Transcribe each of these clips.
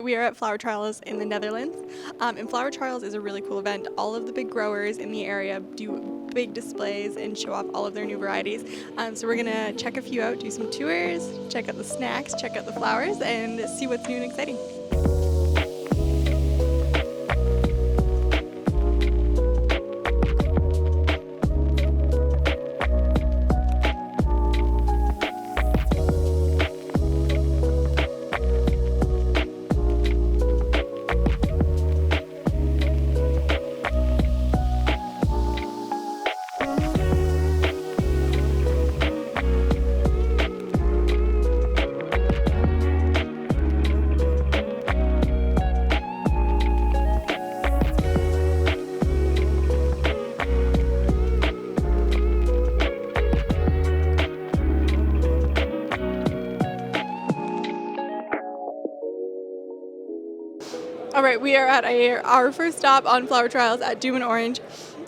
we are at FlowerTrials in the Netherlands, and FlowerTrials is a really cool event. All of the big growers in the area do big displays and show off all of their new varieties. So we're gonna check a few out, do some tours, check out the snacks, check out the flowers, and see what's new and exciting. All right, we are at our first stop on FlowerTrials at Dümmen Orange.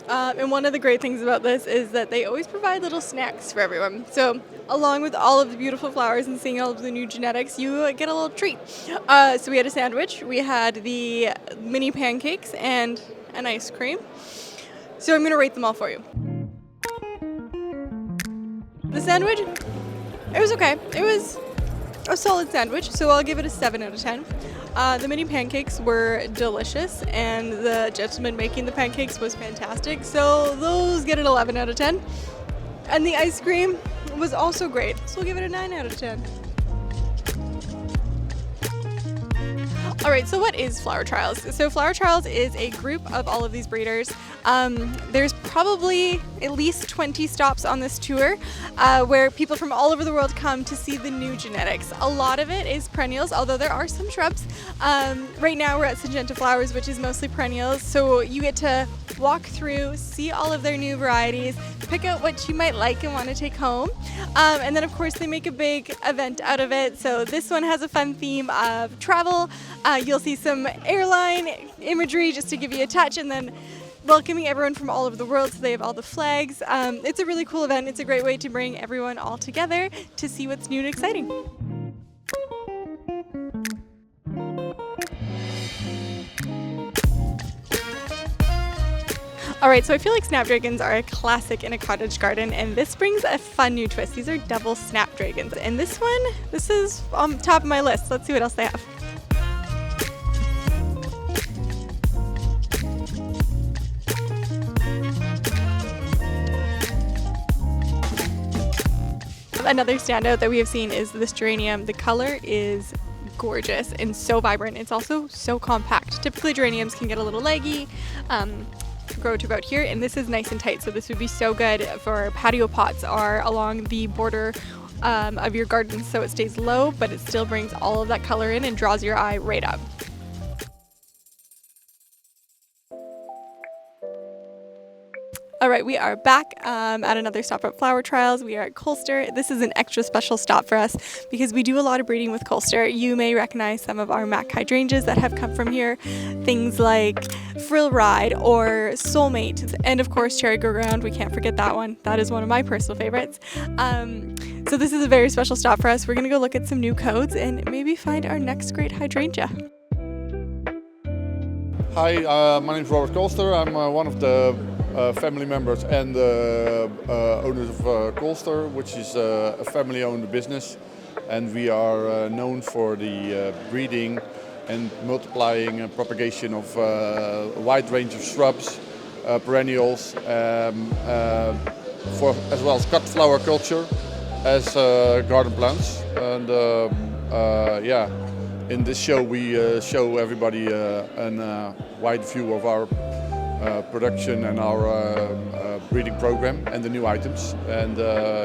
And one of the great things about this is that they always provide little snacks for everyone. So along with all of the beautiful flowers and seeing all of the new genetics, you get a little treat. So we had a sandwich, we had the mini pancakes and an ice cream. So I'm gonna rate them all for you. The sandwich, it was okay. It was a solid sandwich, so I'll give it a 7 out of 10. The mini pancakes were delicious, and the gentleman making the pancakes was fantastic, so those get an 11 out of 10. And the ice cream was also great, so we'll give it a 9 out of 10. Alright, so what is FlowerTrials? So FlowerTrials is a group of all of these breeders. There's probably at least 20 stops on this tour where people from all over the world come to see the new genetics. A lot of it is perennials, although there are some shrubs. Right now we're at Syngenta flowers, which is mostly perennials, so you get to walk through, see all of their new varieties, pick out what you might like and want to take home. And then of course they make a big event out of it. So this one has a fun theme of travel. You'll see some airline imagery just to give you a touch, and then welcoming everyone from all over the world, so they have all the flags. It's a really cool event. It's a great way to bring everyone all together to see what's new and exciting. Alright, so I feel like snapdragons are a classic in a cottage garden, and this brings a fun new twist. These are double snapdragons, and this is on top of my list. Let's see what else they have. Another standout that we have seen is this geranium. The color is gorgeous and so vibrant. It's also so compact. Typically geraniums can get a little leggy, grow to about here, and this is nice and tight, so this would be so good for patio pots or along the border of your garden, so it stays low but it still brings all of that color in and draws your eye right up. Alright, we are back at another stop at FlowerTrials. We are at Kolster. This is an extra special stop for us because we do a lot of breeding with Kolster. You may recognize some of our MAC hydrangeas that have come from here. Things like Frill Ride or Soulmate, and of course Cherry Go Round. We can't forget that one. That is one of my personal favorites. So this is a very special stop for us. We're going to go look at some new codes and maybe find our next great hydrangea. Hi, my name is Robert Kolster. I'm one of the family members and owners of Kolster, which is a family-owned business, and we are known for the breeding and multiplying and propagation of a wide range of shrubs, perennials, as well as cut flower culture as garden plants. And yeah, in this show we show everybody a wide view of our production and our breeding program and the new items. And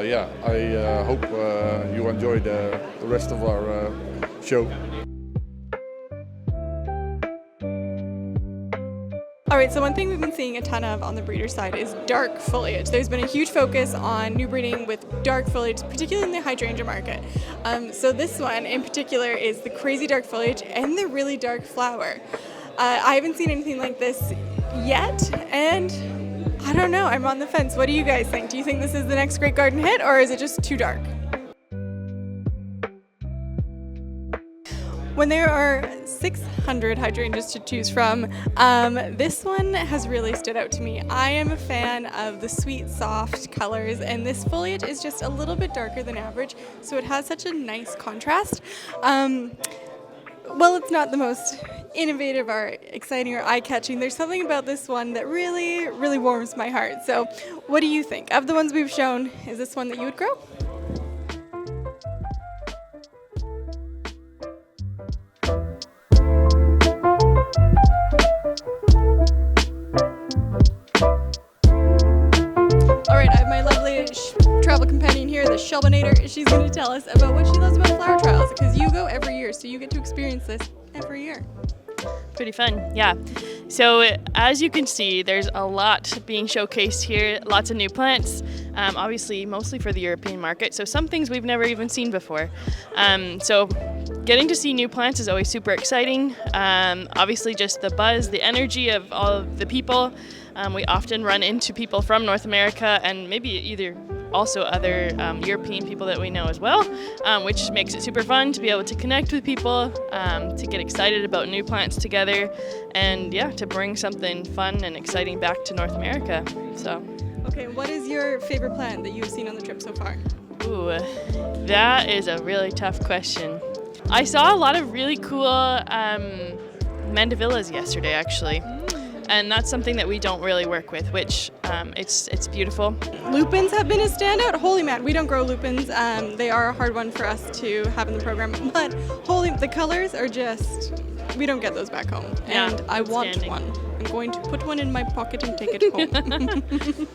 yeah, I hope you enjoy the rest of our show. Alright, so one thing we've been seeing a ton of on the breeder side is dark foliage. There's been a huge focus on new breeding with dark foliage, particularly in the hydrangea market. So this one in particular is the crazy dark foliage and the really dark flower. I haven't seen anything like this yet, and I don't know, I'm on the fence. What do you guys think? Do you think this is the next great garden hit, or is it just too dark? When there are 600 hydrangeas to choose from, this one has really stood out to me. I am a fan of the sweet, soft colors, and this foliage is just a little bit darker than average, so it has such a nice contrast. Well, it's not the most innovative or exciting or eye-catching. There's something about this one that really, really warms my heart. So what do you think? Of the ones we've shown, is this one that you would grow? Travel companion here, the Shelbynator. She's going to tell us about what she loves about FlowerTrials, because you go every year, so you get to experience this every year. Pretty fun, yeah. So as you can see, there's a lot being showcased here, lots of new plants, obviously mostly for the European market, so some things we've never even seen before. So getting to see new plants is always super exciting. Obviously just the buzz, the energy of all of the people. We often run into people from North America and maybe either also other European people that we know as well, which makes it super fun to be able to connect with people, to get excited about new plants together, and yeah, to bring something fun and exciting back to North America. So. Okay, what is your favorite plant that you've seen on the trip so far? Ooh, that is a really tough question. I saw a lot of really cool mandavillas yesterday, actually. And that's something that we don't really work with, which it's beautiful. Lupins have been a standout. Holy man, we don't grow lupins. They are a hard one for us to have in the program, but the colors are just, we don't get those back home. Yeah, and I want one. I'm going to put one in my pocket and take it home.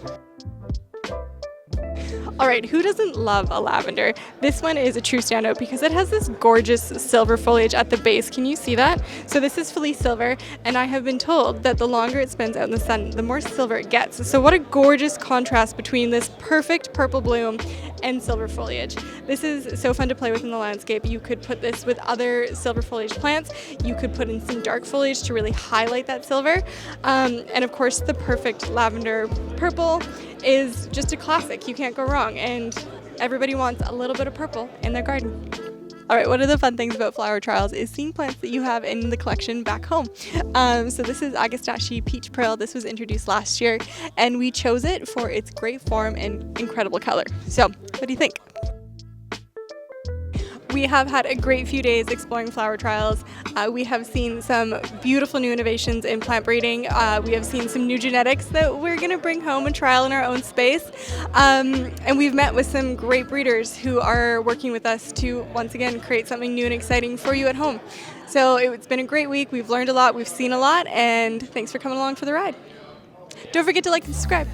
All right, who doesn't love a lavender? This one is a true standout because it has this gorgeous silver foliage at the base. Can you see that? So this is fully silver, and I have been told that the longer it spends out in the sun, the more silver it gets. So what a gorgeous contrast between this perfect purple bloom and silver foliage. This is so fun to play with in the landscape. You could put this with other silver foliage plants. You could put in some dark foliage to really highlight that silver. And of course, the perfect lavender purple is just a classic. You can't go wrong, and everybody wants a little bit of purple in their garden. All right, one of the fun things about FlowerTrials is seeing plants that you have in the collection back home. So this is Agastache Peach Pearl. This was introduced last year, and we chose it for its great form and incredible color. So what do you think? We have had a great few days exploring FlowerTrials. We have seen some beautiful new innovations in plant breeding. We have seen some new genetics that we're going to bring home and trial in our own space. And we've met with some great breeders who are working with us to, once again, create something new and exciting for you at home. So it's been a great week. We've learned a lot. We've seen a lot. And thanks for coming along for the ride. Don't forget to like and subscribe.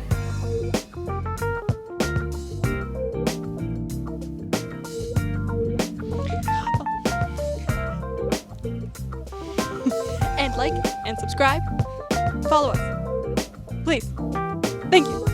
And like and subscribe. Follow us, please. Thank you.